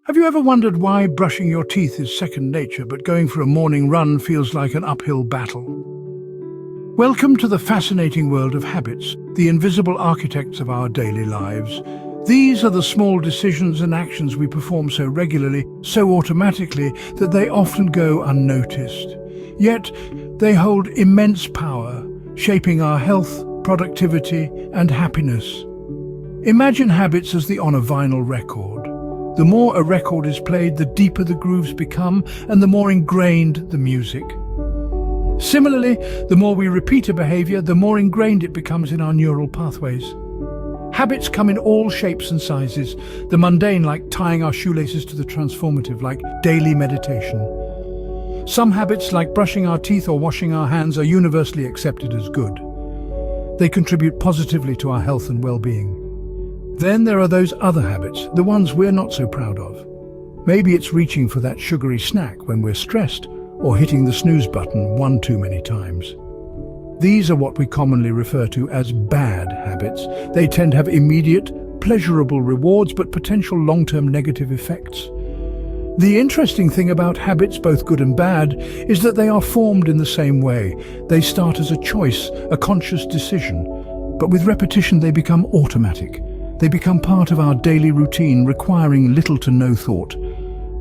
Have you ever wondered why brushing your teeth is second nature, but going for a morning run feels like an uphill battle? Welcome to the fascinating world of habits, the invisible architects of our daily lives. These are the small decisions and actions we perform so regularly, so automatically, that they often go unnoticed. Yet, they hold immense power, shaping our health, productivity, and happiness. Imagine habits as the on a vinyl record. The more a record is played, the deeper the grooves become and the more ingrained the music. Similarly, the more we repeat a behavior, the more ingrained it becomes in our neural pathways. Habits come in all shapes and sizes, the mundane like tying our shoelaces to the transformative like daily meditation. Some habits like brushing our teeth or washing our hands are universally accepted as good. They contribute positively to our health and well-being. Then there are those other habits, the ones we're not so proud of. Maybe it's reaching for that sugary snack when we're stressed, or hitting the snooze button one too many times. These are what we commonly refer to as bad habits. They tend to have immediate, pleasurable rewards, but potential long-term negative effects. The interesting thing about habits, both good and bad, is that they are formed in the same way. They start as a choice, a conscious decision, but with repetition they become automatic. They become part of our daily routine, requiring little to no thought.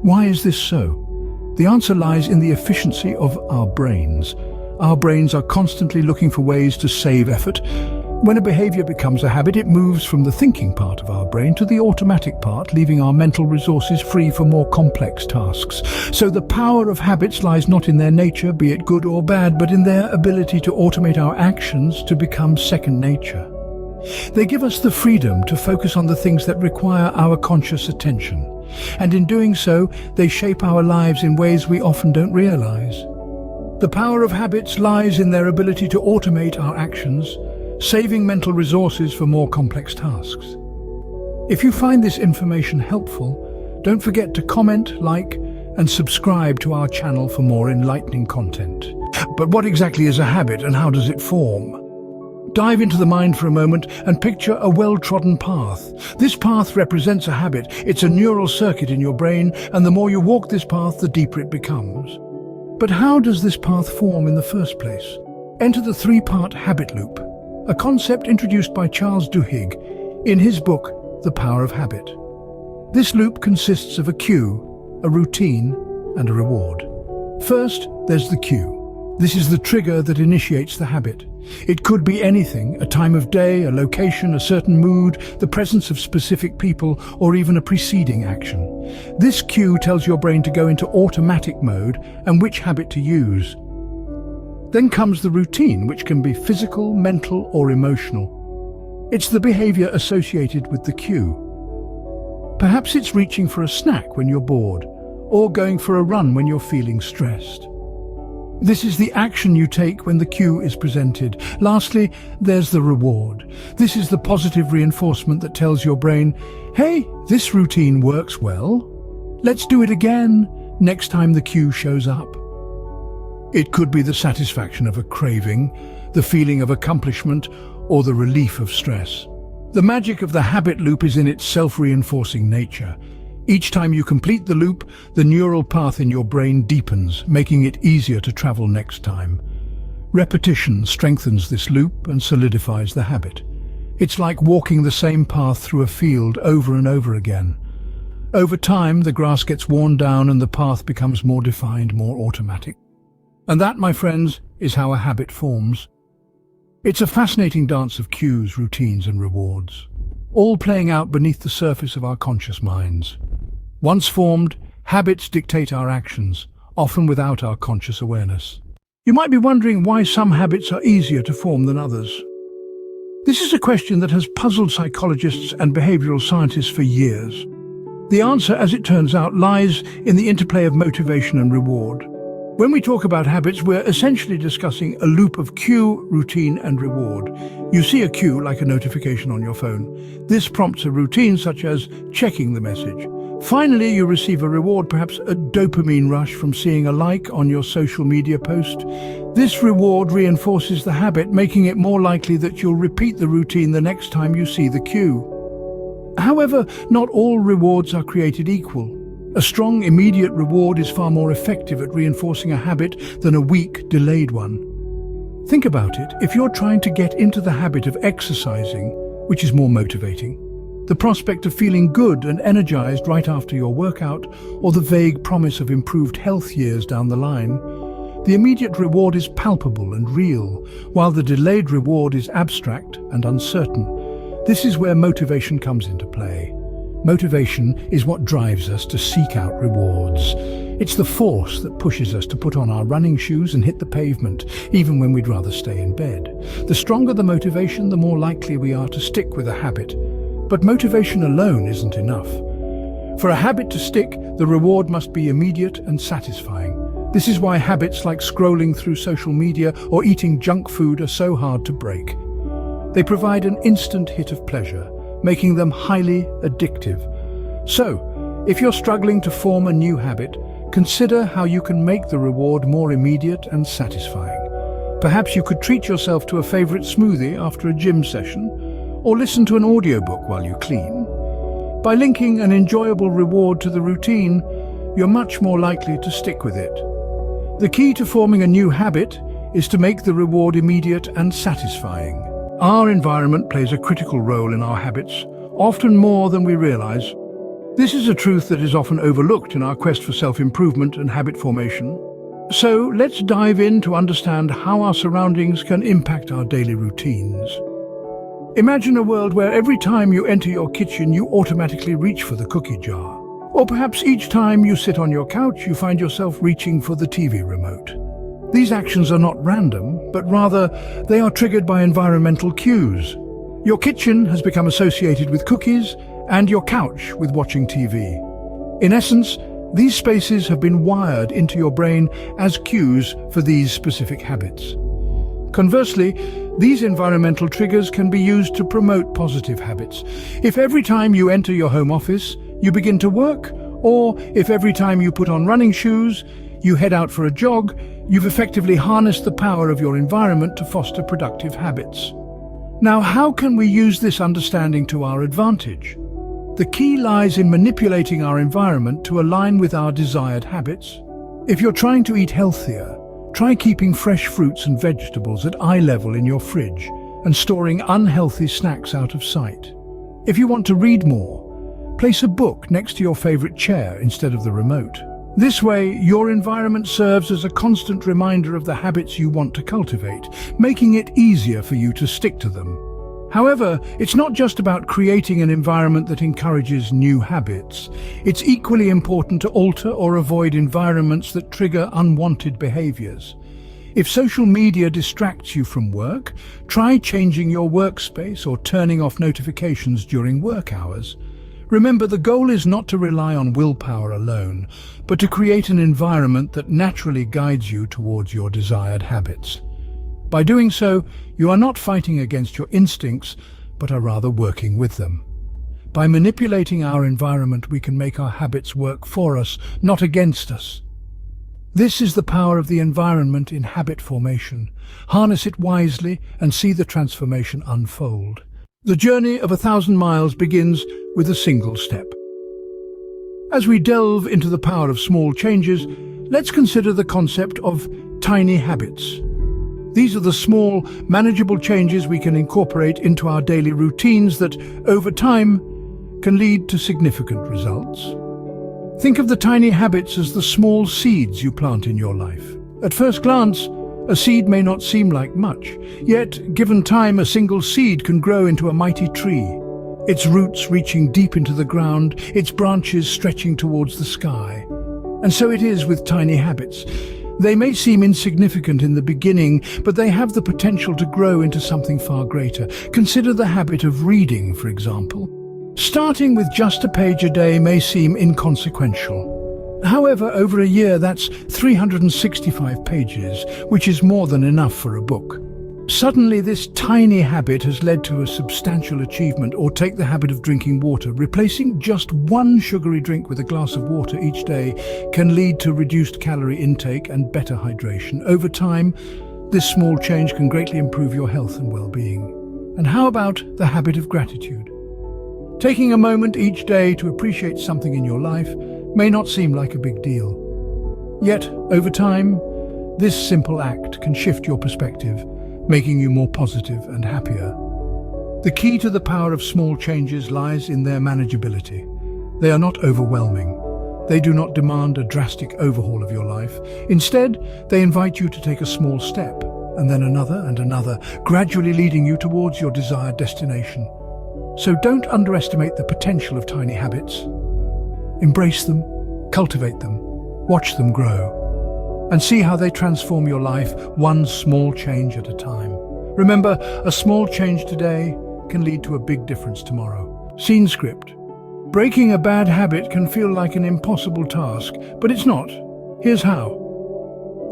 Why is this so? The answer lies in the efficiency of our brains. Our brains are constantly looking for ways to save effort. When a behavior becomes a habit, it moves from the thinking part of our brain to the automatic part, leaving our mental resources free for more complex tasks. So the power of habits lies not in their nature, be it good or bad, but in their ability to automate our actions to become second nature. They give us the freedom to focus on the things that require our conscious attention. And in doing so, they shape our lives in ways we often don't realize. The power of habits lies in their ability to automate our actions, saving mental resources for more complex tasks. If you find this information helpful, don't forget to comment, like, and subscribe to our channel for more enlightening content. But what exactly is a habit and how does it form? Dive into the mind for a moment and picture a well-trodden path. This path represents a habit. It's a neural circuit in your brain, and the more you walk this path, the deeper it becomes. But how does this path form in the first place? Enter the three-part habit loop, a concept introduced by Charles Duhigg in his book, The Power of Habit. This loop consists of a cue, a routine, and a reward. First, there's the cue. This is the trigger that initiates the habit. It could be anything, a time of day, a location, a certain mood, the presence of specific people, or even a preceding action. This cue tells your brain to go into automatic mode and which habit to use. Then comes the routine, which can be physical, mental, or emotional. It's the behavior associated with the cue. Perhaps it's reaching for a snack when you're bored, or going for a run when you're feeling stressed. This is the action you take when the cue is presented. Lastly, there's the reward. This is the positive reinforcement that tells your brain, hey, this routine works well. Let's do it again next time the cue shows up. It could be the satisfaction of a craving, the feeling of accomplishment, or the relief of stress. The magic of the habit loop is in its self-reinforcing nature. Each time you complete the loop, the neural path in your brain deepens, making it easier to travel next time. Repetition strengthens this loop and solidifies the habit. It's like walking the same path through a field over and over again. Over time, the grass gets worn down and the path becomes more defined, more automatic. And that, my friends, is how a habit forms. It's a fascinating dance of cues, routines, and rewards, all playing out beneath the surface of our conscious minds. Once formed, habits dictate our actions, often without our conscious awareness. You might be wondering why some habits are easier to form than others. This is a question that has puzzled psychologists and behavioral scientists for years. The answer, as it turns out, lies in the interplay of motivation and reward. When we talk about habits, we're essentially discussing a loop of cue, routine, and reward. You see a cue, like a notification on your phone. This prompts a routine, such as checking the message. Finally, you receive a reward, perhaps a dopamine rush from seeing a like on your social media post. This reward reinforces the habit, making it more likely that you'll repeat the routine the next time you see the cue. However, not all rewards are created equal. A strong, immediate reward is far more effective at reinforcing a habit than a weak, delayed one. Think about it. If you're trying to get into the habit of exercising, which is more motivating? The prospect of feeling good and energized right after your workout, or the vague promise of improved health years down the line? The immediate reward is palpable and real, while the delayed reward is abstract and uncertain. This is where motivation comes into play. Motivation is what drives us to seek out rewards. It's the force that pushes us to put on our running shoes and hit the pavement, even when we'd rather stay in bed. The stronger the motivation, the more likely we are to stick with a habit. But motivation alone isn't enough. For a habit to stick, the reward must be immediate and satisfying. This is why habits like scrolling through social media or eating junk food are so hard to break. They provide an instant hit of pleasure, making them highly addictive. So, if you're struggling to form a new habit, consider how you can make the reward more immediate and satisfying. Perhaps you could treat yourself to a favorite smoothie after a gym session, or listen to an audiobook while you clean. By linking an enjoyable reward to the routine, you're much more likely to stick with it. The key to forming a new habit is to make the reward immediate and satisfying. Our environment plays a critical role in our habits, often more than we realize. This is a truth that is often overlooked in our quest for self-improvement and habit formation. So let's dive in to understand how our surroundings can impact our daily routines. Imagine a world where every time you enter your kitchen, you automatically reach for the cookie jar. Or perhaps each time you sit on your couch, you find yourself reaching for the TV remote. These actions are not random, but rather they are triggered by environmental cues. Your kitchen has become associated with cookies and your couch with watching TV. In essence, these spaces have been wired into your brain as cues for these specific habits. Conversely, these environmental triggers can be used to promote positive habits. If every time you enter your home office, you begin to work, or if every time you put on running shoes, you head out for a jog, you've effectively harnessed the power of your environment to foster productive habits. Now, how can we use this understanding to our advantage? The key lies in manipulating our environment to align with our desired habits. If you're trying to eat healthier, try keeping fresh fruits and vegetables at eye level in your fridge and storing unhealthy snacks out of sight. If you want to read more, place a book next to your favorite chair instead of the remote. This way, your environment serves as a constant reminder of the habits you want to cultivate, making it easier for you to stick to them. However, it's not just about creating an environment that encourages new habits. It's equally important to alter or avoid environments that trigger unwanted behaviors. If social media distracts you from work, try changing your workspace or turning off notifications during work hours. Remember, the goal is not to rely on willpower alone, but to create an environment that naturally guides you towards your desired habits. By doing so, you are not fighting against your instincts, but are rather working with them. By manipulating our environment, we can make our habits work for us, not against us. This is the power of the environment in habit formation. Harness it wisely and see the transformation unfold. The journey of 1,000 miles begins with a single step. As we delve into the power of small changes, let's consider the concept of tiny habits. These are the small, manageable changes we can incorporate into our daily routines that, over time, can lead to significant results. Think of the tiny habits as the small seeds you plant in your life. At first glance, a seed may not seem like much, yet, given time, a single seed can grow into a mighty tree, its roots reaching deep into the ground, its branches stretching towards the sky. And so it is with tiny habits. They may seem insignificant in the beginning, but they have the potential to grow into something far greater. Consider the habit of reading, for example. Starting with just a page a day may seem inconsequential. However, over a year, that's 365 pages, which is more than enough for a book. Suddenly, this tiny habit has led to a substantial achievement. Or take the habit of drinking water. Replacing just one sugary drink with a glass of water each day can lead to reduced calorie intake and better hydration. Over time, this small change can greatly improve your health and well-being. And how about the habit of gratitude? Taking a moment each day to appreciate something in your life, may not seem like a big deal. Yet, over time, this simple act can shift your perspective, making you more positive and happier. The key to the power of small changes lies in their manageability. They are not overwhelming. They do not demand a drastic overhaul of your life. Instead, they invite you to take a small step, and then another, gradually leading you towards your desired destination. So don't underestimate the potential of tiny habits. Embrace them, cultivate them, watch them grow, and see how they transform your life one small change at a time. Remember, a small change today can lead to a big difference tomorrow. Scene script. Breaking a bad habit can feel like an impossible task, but it's not. Here's how.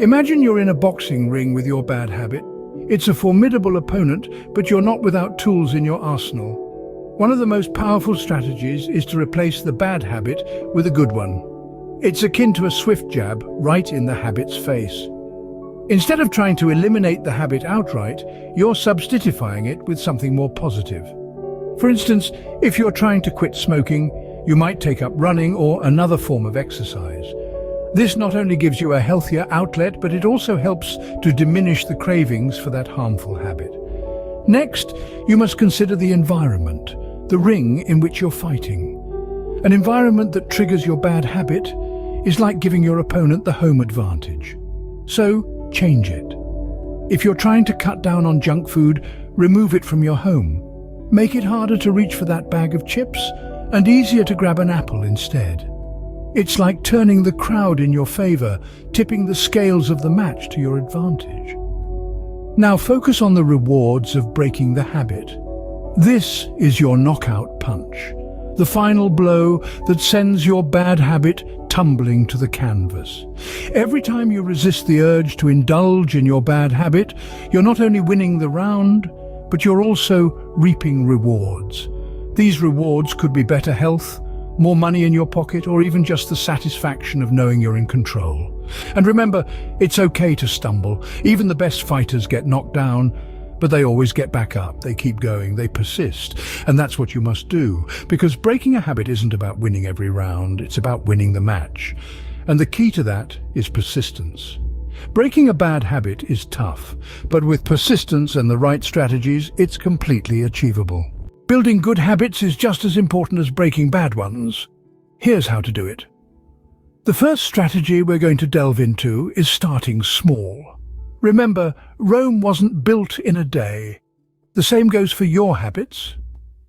Imagine you're in a boxing ring with your bad habit. It's a formidable opponent, but you're not without tools in your arsenal. One of the most powerful strategies is to replace the bad habit with a good one. It's akin to a swift jab right in the habit's face. Instead of trying to eliminate the habit outright, you're substituting it with something more positive. For instance, if you're trying to quit smoking, you might take up running or another form of exercise. This not only gives you a healthier outlet, but it also helps to diminish the cravings for that harmful habit. Next, you must consider the environment, the ring in which you're fighting. An environment that triggers your bad habit is like giving your opponent the home advantage. So, change it. If you're trying to cut down on junk food, remove it from your home. Make it harder to reach for that bag of chips and easier to grab an apple instead. It's like turning the crowd in your favor, tipping the scales of the match to your advantage. Now focus on the rewards of breaking the habit. This is your knockout punch, the final blow that sends your bad habit tumbling to the canvas. Every time you resist the urge to indulge in your bad habit, you're not only winning the round, but you're also reaping rewards. These rewards could be better health, more money in your pocket, or even just the satisfaction of knowing you're in control. And remember, it's okay to stumble. Even the best fighters get knocked down, but they always get back up. They keep going, they persist. And that's what you must do, because breaking a habit isn't about winning every round, it's about winning the match. And the key to that is persistence. Breaking a bad habit is tough, but with persistence and the right strategies, it's completely achievable. Building good habits is just as important as breaking bad ones. Here's how to do it. The first strategy we're going to delve into is starting small. Remember, Rome wasn't built in a day. The same goes for your habits.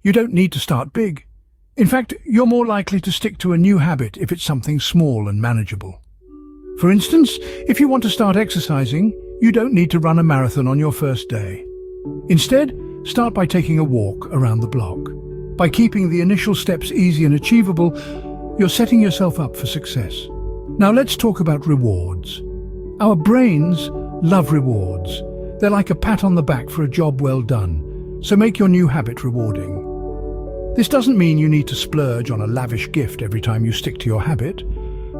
You don't need to start big. In fact, you're more likely to stick to a new habit if it's something small and manageable. For instance, if you want to start exercising, you don't need to run a marathon on your first day. Instead, start by taking a walk around the block. By keeping the initial steps easy and achievable, you're setting yourself up for success. Now let's talk about rewards. Our brains love rewards. They're like a pat on the back for a job well done. So make your new habit rewarding. This doesn't mean you need to splurge on a lavish gift every time you stick to your habit.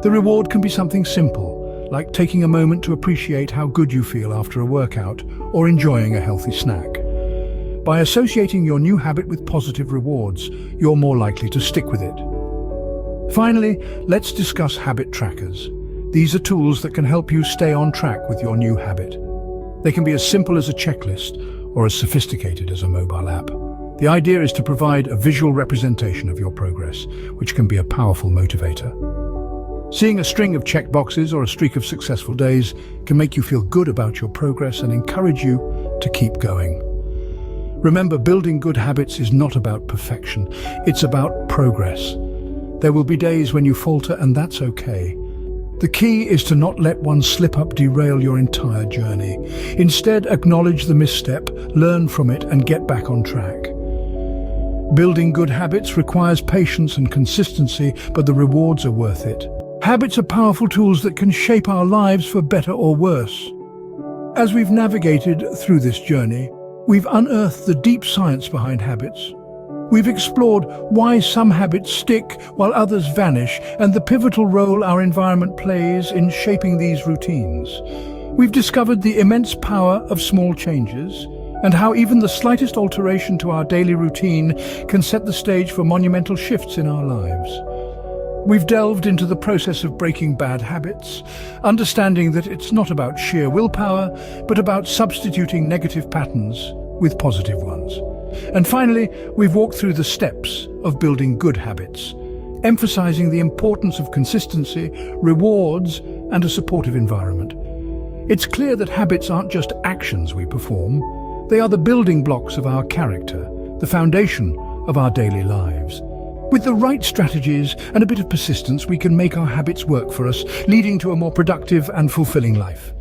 The reward can be something simple, like taking a moment to appreciate how good you feel after a workout or enjoying a healthy snack. By associating your new habit with positive rewards, you're more likely to stick with it. Finally, let's discuss habit trackers. These are tools that can help you stay on track with your new habit. They can be as simple as a checklist or as sophisticated as a mobile app. The idea is to provide a visual representation of your progress, which can be a powerful motivator. Seeing a string of check boxes or a streak of successful days can make you feel good about your progress and encourage you to keep going. Remember, building good habits is not about perfection, it's about progress. There will be days when you falter, and that's okay. The key is to not let one slip-up derail your entire journey. Instead, acknowledge the misstep, learn from it, and get back on track. Building good habits requires patience and consistency, but the rewards are worth it. Habits are powerful tools that can shape our lives for better or worse. As we've navigated through this journey, we've unearthed the deep science behind habits. We've explored why some habits stick while others vanish, and the pivotal role our environment plays in shaping these routines. We've discovered the immense power of small changes, and how even the slightest alteration to our daily routine can set the stage for monumental shifts in our lives. We've delved into the process of breaking bad habits, understanding that it's not about sheer willpower, but about substituting negative patterns with positive ones. And finally, we've walked through the steps of building good habits, emphasizing the importance of consistency, rewards, and a supportive environment. It's clear that habits aren't just actions we perform, they are the building blocks of our character, the foundation of our daily lives. With the right strategies and a bit of persistence, we can make our habits work for us, leading to a more productive and fulfilling life.